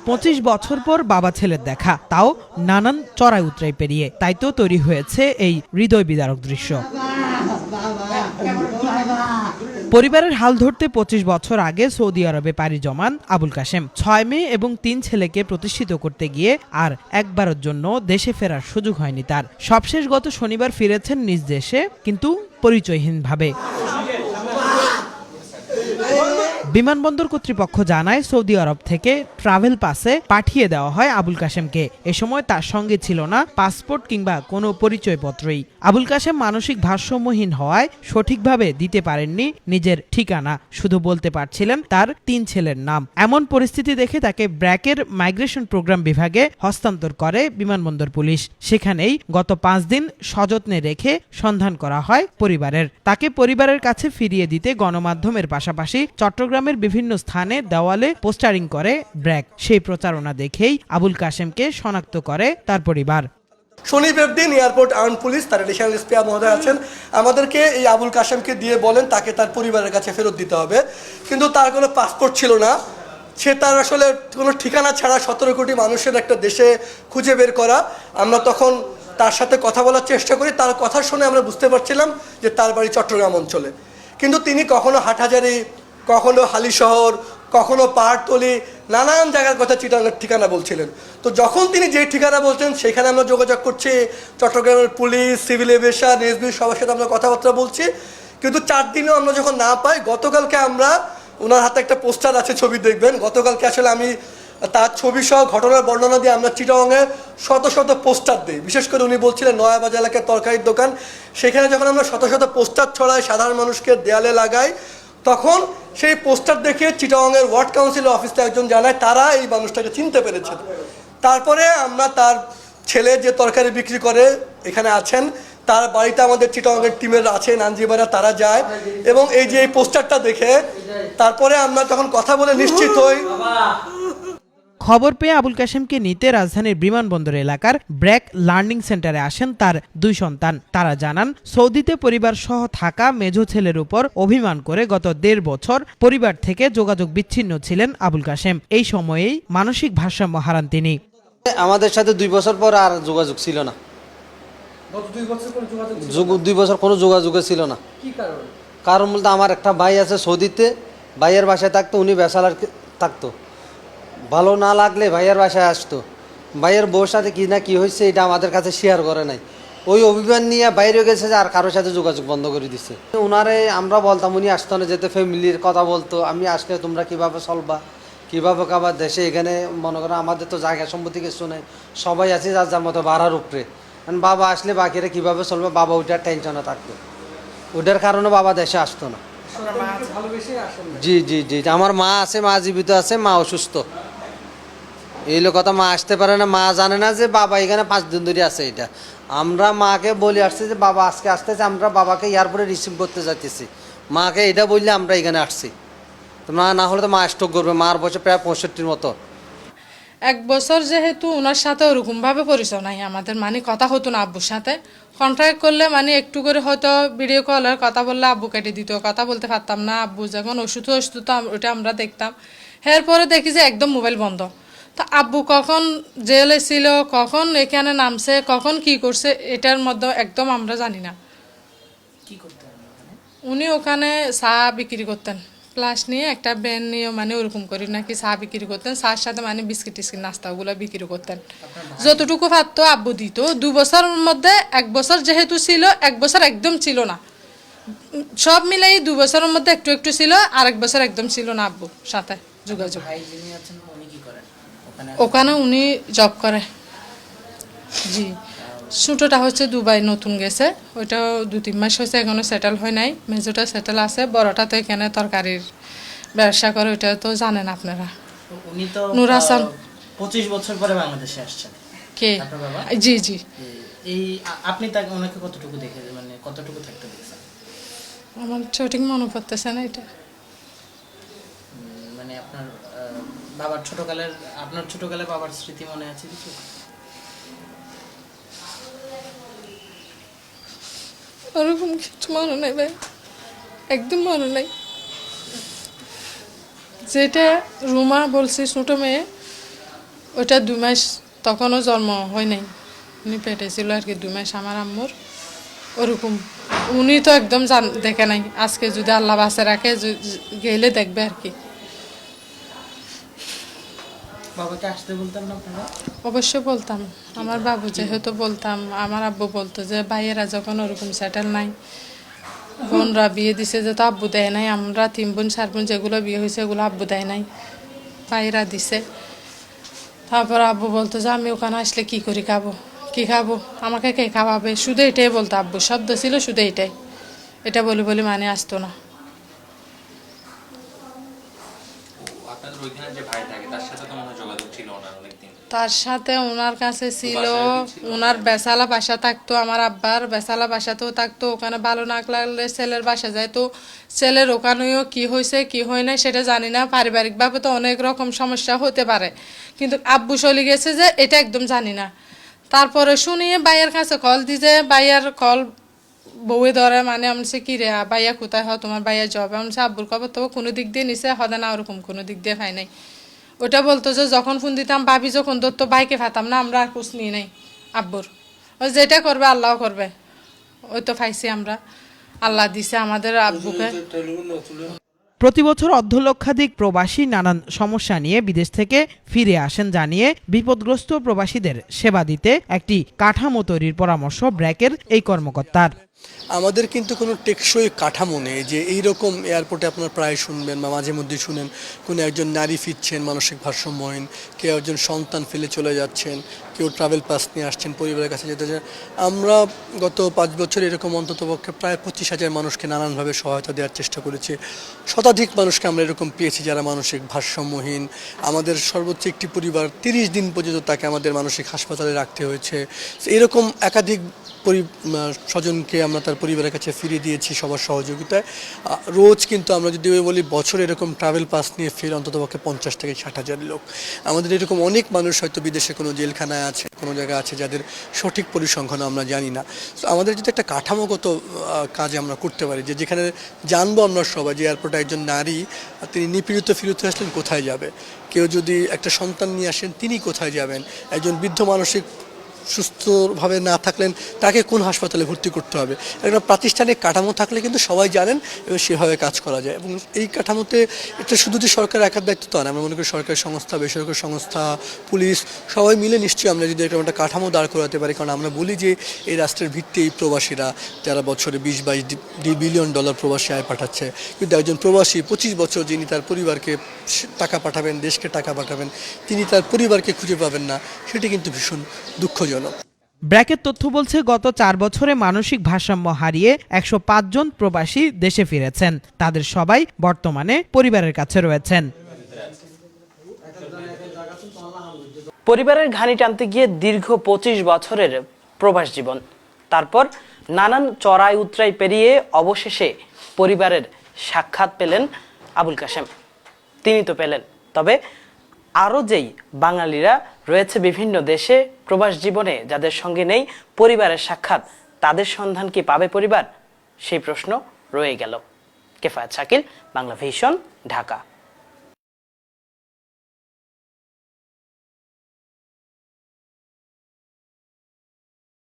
25 বছর পর বাবা ছেলের দেখা, তাও নানান চড়াই উতরাই পেরিয়ে, তাই তো তৈরি হয়েছে এই হৃদয় বিদারক দৃশ্য। পরিবারের হাল ধরতে 25 বছর আগে সৌদি আরবে পাড়ি জমান আবুল কাশেম 6 মেয়ে এবং 3 ছেলেকে প্রতিষ্ঠিত করতে গিয়ে আর একবারের জন্য দেশে ফেরার সুযোগ হয়নি তার। সবশেষ গত শনিবার ফিরেছেন নিজ দেশে, কিন্তু পরিচয়হীনভাবে। বিমানবন্দর কর্তৃপক্ষ জানায়, সৌদি আরব থেকে ট্রাভেল পাসে পাঠিয়ে দেওয়া হয় আবুল কাশেমকে। এ সময় তার সঙ্গে ছিল না পাসপোর্ট কিংবা কোনো পরিচয়পত্রই। আবুল কাশেম মানসিক ভারসাম্যহীন হওয়ায় সঠিকভাবে দিতে পারেননি নিজের ঠিকানা, শুধু বলতে পারছিলেন তার 3 ছেলের নাম। এমন পরিস্থিতি দেখে তাকে ব্র্যাকের মাইগ্রেশন প্রোগ্রাম বিভাগে হস্তান্তর করে বিমানবন্দর পুলিশ। সেখানেই গত 5 দিন সযত্নে রেখে সন্ধান করা হয় পরিবারের। তাকে পরিবারের কাছে ফিরিয়ে দিতে গণমাধ্যমের পাশাপাশি চট্টগ্রামের বিভিন্ন স্থানে দেওয়ালে পোস্টারিং করে ব্র্যাক। সেই প্রচারণা দেখেই আবুল কাশেমকে শনাক্ত করে তার পরিবার। শনিবার দিন এয়ারপোর্ট আর্ম পুলিশ তার এডিশনাল এসপি মহোদয় আছেন, আমাদেরকে এই আবুল কাশেমকে দিয়ে বলেন তাকে তার পরিবারের কাছে ফেরত দিতে হবে, কিন্তু তার কোনো পাসপোর্ট ছিল না। সে তার আসলে কোনো ঠিকানা ছাড়া 17 কোটি মানুষের একটা দেশে খুঁজে বের করা। আমরা তখন তার সাথে কথা বলার চেষ্টা করি, তার কথা শুনে আমরা বুঝতে পারছিলাম যে তার বাড়ি চট্টগ্রাম অঞ্চলে, কিন্তু তিনি কখনো হাটহাজারী, কখনো হালিশহর, কখনো পাহাড়তলি, নানান জায়গার কথা চিটানোর ঠিকানা বলছিলেন। তো যখন তিনি যে ঠিকানা বলছেন সেখানে আমরা যোগাযোগ করছি, চট্টগ্রামের পুলিশ, সিভিল এভিয়েশন, এসবি সবার সাথে আমরা কথাবার্তা বলছি, কিন্তু 4 দিনেও আমরা যখন না পাই, গতকালকে আমরা, ওনার হাতে একটা পোস্টার আছে, ছবি দেখবেন, গতকালকে আসলে আমি তার ছবি সহ ঘটনার বর্ণনা দিয়ে আমরা চিটাগাংয়ে শত শত পোস্টার দিই। বিশেষ করে উনি বলছিলেন নয়াবাজার এলাকায় তরকারির দোকান, সেখানে যখন আমরা শত শত পোস্টার ছড়াই, সাধারণ মানুষকে দেয়ালে লাগাই, তখন সেই পোস্টার দেখে চিটাগাংয়ের ওয়ার্ড কাউন্সিল অফিসে একজন জানায় তারা এই মানুষটাকে চিনতে পেরেছেন। তারপরে আমরা তার ছেলে যে তরকারি বিক্রি করে এখানে আছেন, তার বাড়িতে আমাদের চিটাগাংয়ের টিমের আছেন, আঞ্জিবারা, তারা যায় এবং এই যে এই পোস্টারটা দেখে তারপরে আমরা তখন কথা বলে নিশ্চিত হই। খবর পেয়ে আবুল কাশেমকে নিতে রাজধানীর বিমানবন্দর এলাকার ব্র্যাক লার্নিং সেন্টারে আসেন তার 2 সন্তান। তারা জানান, সৌদিতে পরিবার সহ থাকা মেঝো ছেলের উপর অভিমান করে গত 1.5 বছর পরিবার থেকে যোগাযোগ বিচ্ছিন্ন ছিলেন আবুল কাশেম। এই সময়েই মানসিক ভারসাম্য হারান তিনি। আমাদের সাথে 2 বছর পর আর যোগাযোগ ছিল না। 2 বছর কোনো যোগাযোগ ছিল না। কারণ বলতে আমার একটা ভাই আছে সৌদিতে, ভাইয়ের বাসায় থাকতো, উনি ব্যাচেলর থাকতো, ভালো না লাগলে ভাইয়ের বাসায় আসতো। ভাইয়ের বউর সাথে কি না কি হয়েছে এটা আমাদের কাছে শেয়ার করে নাই, ওই অভিমান নিয়ে বাইরে গেছে যে আর কারোর সাথে যোগাযোগ বন্ধ করে দিচ্ছে। ওনারে আমরা বলতাম, উনি আসতো না, যেতে ফ্যামিলির কথা বলতো, আমি আসলে তোমরা কিভাবে চলবা, কীভাবে খাবার দেশে, এখানে মনে করো আমাদের তো জায়গা সম্পত্তি কিছু নেই, সবাই আছে যার যার মতো ভাড়ার উপরে। বাবা আসলে বাকিরা কীভাবে চলবে, বাবা ওইটার টেনশনে থাকতো, ওইটার কারণে বাবা দেশে আসতো না। জি জি জি, আমার মা আছে, মা জীবিত আছে, মা অসুস্থ, এই কথা। মা আসতে পারে না, মা জানে না যে বাবা এখানে 5 দিন ধরে আছে। এটা আমরা মাকে বলে আসছি যে বাবা আজকে আসতেছে, আমরা বাবাকে এয়ারপোর্টে রিসিভ করতে যাইতেছি, মাকে এটা বললে আমরা এখানে আসছি। তো না হলে তো মা স্ট্রোক করবে, মার বয়সে প্রায় 65-র মতো। 1 বছর যেহেতু ওনার সাথে ওরকমভাবে পরিচয় নাই আমাদের, মানে কথা হতো না আব্বুর সাথে। কন্ট্রাক্ট করলে মানে একটু করে হয়তো ভিডিও কলের কথা বললে আব্বু কেটে দিত, কথা বলতে পারতাম না। আব্বু যখন অসুস্থ ওটা আমরা দেখতাম। এরপরে দেখি যে একদম মোবাইল বন্ধ। তো আব্বু কখন জেলে ছিল, কখন এখানে নামছে, কখন কি করছে, এটার মধ্যে একদম আমরা জানি না। উনি ওখানে চা বিক্রি করতেন, প্লাস নিয়ে একটা ব্যান নিয়ে মানে ওরকম করি নাকি চা বিক্রি করতেন, চার সাথে মানে বিস্কিট টিস্কিট নাস্তাগুলো বিক্রি করতেন। যতটুকু পারতো আব্বু দিত। 2 বছরের মধ্যে 1 বছর যেহেতু ছিল, 1 বছর একদম ছিল না, সব মিলাই 2 বছরের মধ্যে একটু একটু ছিল, আর 1 বছর একদম ছিল না আব্বুর সাথে যোগাযোগ। ওখানে উনি জব করে। জি, ছোটটা হচ্ছে দুবাই নতুন গেছে, ওইটা 2-3 মাস হয়েছে, এখনো সেটেল হয় নাই। মেজোটা সেটেল আছে, বড়টা তো এখানে তরকারির ব্যবসা করে, ওইটা তো জানেন আপনারা। উনি তো নূর হাসান 25 বছর পরে বাংলাদেশে আসছেন। কে? আপনার বাবা? জি জি। এই আপনি তাকে ওনাকে কতটুকু দেখে, মানে কতটুকু থাকতে দেখেছেন? আমার সঠিক মনে পড়তেছে না এটা। মানে আপনার বাবার ছোটকালের, আপনার ছোটকালের বাবার স্মৃতি মনে আছে কিছু? ওরকম কিছু মনে নাই ভাই, একদম মনে নাই। যেটা রুমা বলছি ছোট মেয়ে, ওটা 2 মাস তখনও জন্ম হয় নাই, উনি পেটে ছিল আর কি 2 মাস আমার আম্মুর। ওরকম উনি তো একদম দেখে নাই, আজকে যদি আল্লাহ বাঁচে রাখে গেলে দেখবে আর কি। বাবাকে আসতে বলতেন না আপনারা? অবশ্যই বলতাম, আমার বাবু যেহেতু বলতাম, আমার আব্বু বলতো যে ভাইয়েরা যখন ওরকম সেটেল নাই, বোনরা বিয়ে দিছে যে তো আব্বু দেয় নাই, আমরা 3 বোন 4 বোন যেগুলো বিয়ে হয়েছে এগুলো আব্বু দেয় নাই, ভাইয়েরা দিছে। তারপর আব্বু বলতো যে আমি ওখানে আসলে কি করি খাবো, কি খাবো, আমাকে কে খাওয়াবে, শুধু এটাই বলতো আব্বু, শব্দ ছিল শুধু এটাই, এটা বলে বলে মানে আসতো না। আপনাদের ওইখানে যে ভাই থাকে তার সাথে তো মনে হয় যোগাযোগ ছিল না অনেকদিন। তার সাথে ওনার কাছে ছিল, ওনার বেসালা বাসা থাকতো, আমার আব্বার বেসালা বাসাতেও থাকতো, ওখানে ভালো না লাগলে ছেলের বাসা যায়, তো ছেলের ওখানেও কি হয়েছে কি হয় না সেটা জানি না, পারিবারিকভাবে তো অনেক রকম সমস্যা হতে পারে, কিন্তু আব্বু চলে গেছে যে এটা একদম জানি না। তারপরে শুনিয়ে বাইয়ের কাছে কল দিছে, বাইয়ের কল বউয়ে ধরে, মানে আমি কি রে বাইয়া কোথায় হয়, তোমার বাইয়া জব, আমি আব্বুর খবর তো কোনো দিক দিয়ে নিছে, হদে না ওরকম কোনো দিক দিয়ে পাই নাই। ওটা বলতো যে যখন ফোন দিতাম ভাবি যখন ধরতো বাইকে ফাতাম না, আমরা আর কুছ নিয়ে নাই আব্বুর, ওই যেটা করবে আল্লাহ করবে, ওই তো পাইছি আমরা, আল্লাহ দিছে আমাদের আব্বুকে। প্রতি বছর অর্ধলক্ষাধিক প্রবাসী নানান সমস্যা নিয়ে বিদেশ থেকে ফিরে আসেন জানিয়ে বিপদগ্রস্ত প্রবাসীদের সেবা দিতে একটি কাঠামো তৈরির পরামর্শ ব্র্যাকের এই কর্মকর্তার। আমাদের কিন্তু কোনো টেকসই কাঠামো নেই যে এইরকম এয়ারপোর্টে আপনার প্রায় শুনবেন বা মাঝে মধ্যে শুনেন কোনো একজন নারী ফিরছেন মানসিক ভারসাম্যহীন, কেউ একজন সন্তান ফেলে চলে যাচ্ছেন, কেউ ট্রাভেল পাস নিয়ে আসছেন পরিবারের কাছে যেতে চান। আমরা গত 5 বছর এরকম অন্ততপক্ষে প্রায় 25,000 মানুষকে নানানভাবে সহায়তা দেওয়ার চেষ্টা করেছি। শতাধিক মানুষকে আমরা এরকম পেয়েছি যারা মানসিক ভারসাম্যহীন। আমাদের সর্বোচ্চ একটি পরিবার 30 দিন পর্যন্ত তাকে আমাদের মানসিক হাসপাতালে রাখতে হয়েছে। এরকম একাধিক স্বজনকে আমরা তার পরিবারের কাছে ফিরিয়ে দিয়েছি সবার সহযোগিতায়। রোজ কিন্তু আমরা যদি বলি বছর এরকম ট্রাভেল পাস নিয়ে ফিরে অন্ততপক্ষে 50 থেকে 60,000 লোক। আমাদের এরকম অনেক মানুষ হয়তো বিদেশে কোনো জেলখানায় আছে, কোনো জায়গায় আছে যাদের সঠিক পরিসংখ্যান আমরা জানি না। তো আমাদের যদি একটা কাঠামোগত কাজ আমরা করতে পারি, যে যেখানে জানবো আমরা সবাই যে এয়ারপোর্টে একজন নারী তিনি নিপীড়িত ফিরতে আসলেন কোথায় যাবে, কেউ যদি একটা সন্তান নিয়ে আসেন তিনি কোথায় যাবেন, একজন বৃদ্ধ মানসিক সুস্থভাবে না থাকলেন তাকে কোন হাসপাতালে ভর্তি করতে হবে, একটা প্রাতিষ্ঠানিক কাঠামো থাকলে কিন্তু সবাই জানেন এবং সেভাবে কাজ করা যায়। এবং এই কাঠামোতে এটা শুধু যে সরকারের একার দায়িত্ব তা না, আমরা মনে করি সরকারি সংস্থা, বেসরকারি সংস্থা, পুলিশ সবাই মিলে নিশ্চয়ই আমরা যদি এরকম একটা কাঠামো দাঁড় করাতে পারি। কারণ আমরা বলি যে এই রাষ্ট্রের ভিত্তি এই প্রবাসীরা, যারা বছরে 20-22 বিলিয়ন ডলার প্রবাসী আয় পাঠাচ্ছে, কিন্তু একজন প্রবাসী 25 বছর যিনি তার পরিবারকে টাকা পাঠাবেন, দেশকে টাকা পাঠাবেন, তিনি তার পরিবারকে খুঁজে পাবেন না, সেটি কিন্তু ভীষণ দুঃখজনক। ব্র্যাকের তথ্য বলছে গত 4 বছরে মানসিক ভারসাম্য হারিয়ে 105 জন প্রবাসী দেশে ফিরেছেন। তাদের সবাই বর্তমানে পরিবারের কাছে রয়েছেন। পরিবারের ঘানি টানতে গিয়ে দীর্ঘ 25 বছরের প্রবাস জীবন, তারপর নানান চড়াই উতরাই পেরিয়ে অবশেষে পরিবারের সাক্ষাৎ পেলেন আবুল কাশেম। তিনি তো পেলেন, তবে আরও যেই বাঙালিরা রয়েছে বিভিন্ন দেশে প্রবাস জীবনে, যাদের সঙ্গে নেই পরিবারের সাক্ষাৎ, তাদের সন্ধান কি পাবে পরিবার? সেই প্রশ্ন রয়ে গেল। কেফায়েত শাকিল, বাংলা ভিশন, ঢাকা।